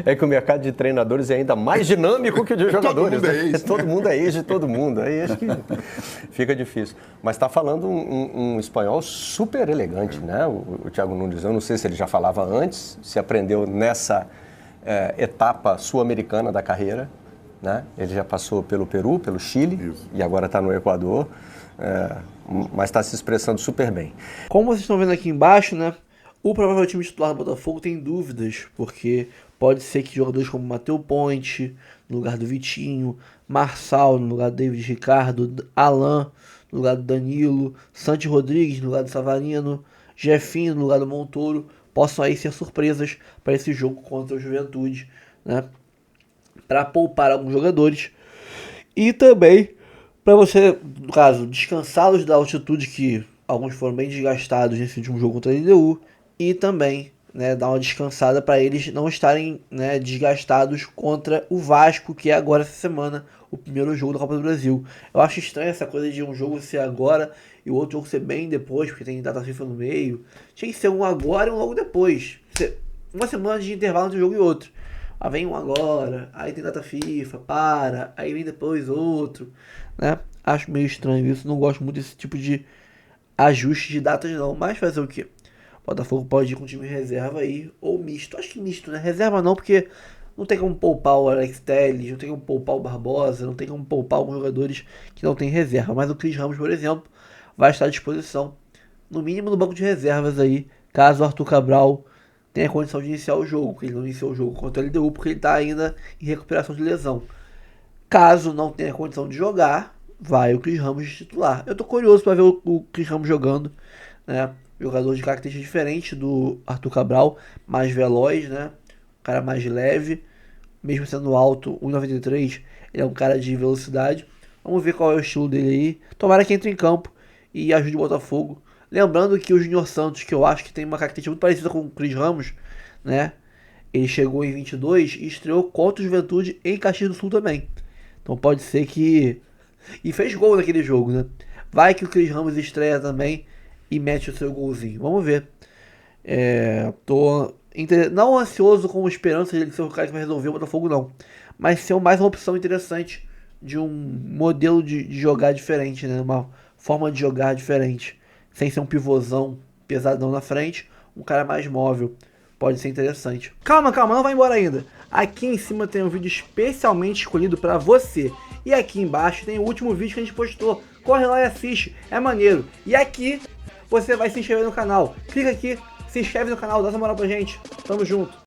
É que o mercado de treinadores é ainda mais dinâmico que o de jogadores. Todo mundo é ex, né? Todo mundo é ex de todo mundo. Aí acho que fica difícil. Mas está falando um espanhol super elegante, né? O Thiago Nunes. Eu não sei se ele já falava antes, se aprendeu nessa etapa sul-americana da carreira, né? Ele já passou pelo Peru, pelo Chile. Isso. E agora está no Equador. Mas está se expressando super bem. Como vocês estão vendo aqui embaixo, né? O provável time titular do Botafogo tem dúvidas, porque pode ser que jogadores como Matheus Ponte, no lugar do Vitinho, Marçal, no lugar do David Ricardo, Alan, no lugar do Danilo, Santi Rodrigues, no lugar do Savarino, Jefinho, no lugar do Montoro, possam aí ser surpresas para esse jogo contra o Juventude, né? Para poupar alguns jogadores. E também para você, no caso, descansá-los da altitude, que alguns foram bem desgastados nesse último jogo contra a LDU, e também, né, dar uma descansada para eles não estarem, né, desgastados contra o Vasco, que é agora essa semana o primeiro jogo da Copa do Brasil. Eu acho estranho essa coisa de um jogo ser agora e o outro jogo ser bem depois, porque tem data FIFA no meio. Tinha que ser um agora e um logo depois. Uma semana de intervalo entre um jogo e outro. Aí vem um agora, aí tem data FIFA, aí vem depois outro, né? Acho meio estranho isso, não gosto muito desse tipo de ajuste de datas não, mas fazer o quê? O Botafogo pode ir com time reserva aí, ou misto. Acho que misto, né? Reserva não, porque não tem como poupar o Alex Telles, não tem como poupar o Barbosa, não tem como poupar alguns jogadores que não tem reserva. Mas o Cris Ramos, por exemplo, vai estar à disposição, no mínimo no banco de reservas aí, caso o Arthur Cabral tenha condição de iniciar o jogo, que ele não iniciou o jogo contra o LDU, porque ele está ainda em recuperação de lesão. Caso não tenha condição de jogar, vai o Cris Ramos de titular. Eu tô curioso para ver o Cris Ramos jogando, né? Jogador de característica diferente do Arthur Cabral, mais veloz, né? Um cara mais leve, mesmo sendo alto, 1,93, ele é um cara de velocidade. Vamos ver qual é o estilo dele aí. Tomara que entre em campo e ajude o Botafogo. Lembrando que o Júnior Santos, que eu acho que tem uma característica muito parecida com o Cris Ramos, né? Ele chegou em 22 e estreou contra o Juventude em Caxias do Sul também. Então pode ser que... E fez gol naquele jogo, né? Vai que o Cris Ramos estreia também e mete o seu golzinho. Vamos ver. Tô não ansioso com esperança de ele ser o cara que vai resolver o Botafogo, não. Mas ser mais uma opção interessante de um modelo de jogar diferente, né? Uma forma de jogar diferente. Sem ser um pivôzão pesadão na frente, um cara mais móvel. Pode ser interessante. Calma, não vai embora ainda. Aqui em cima tem um vídeo especialmente escolhido para você. E aqui embaixo tem o último vídeo que a gente postou. Corre lá e assiste, é maneiro. E aqui você vai se inscrever no canal. Clica aqui, se inscreve no canal, dá essa moral pra gente. Tamo junto.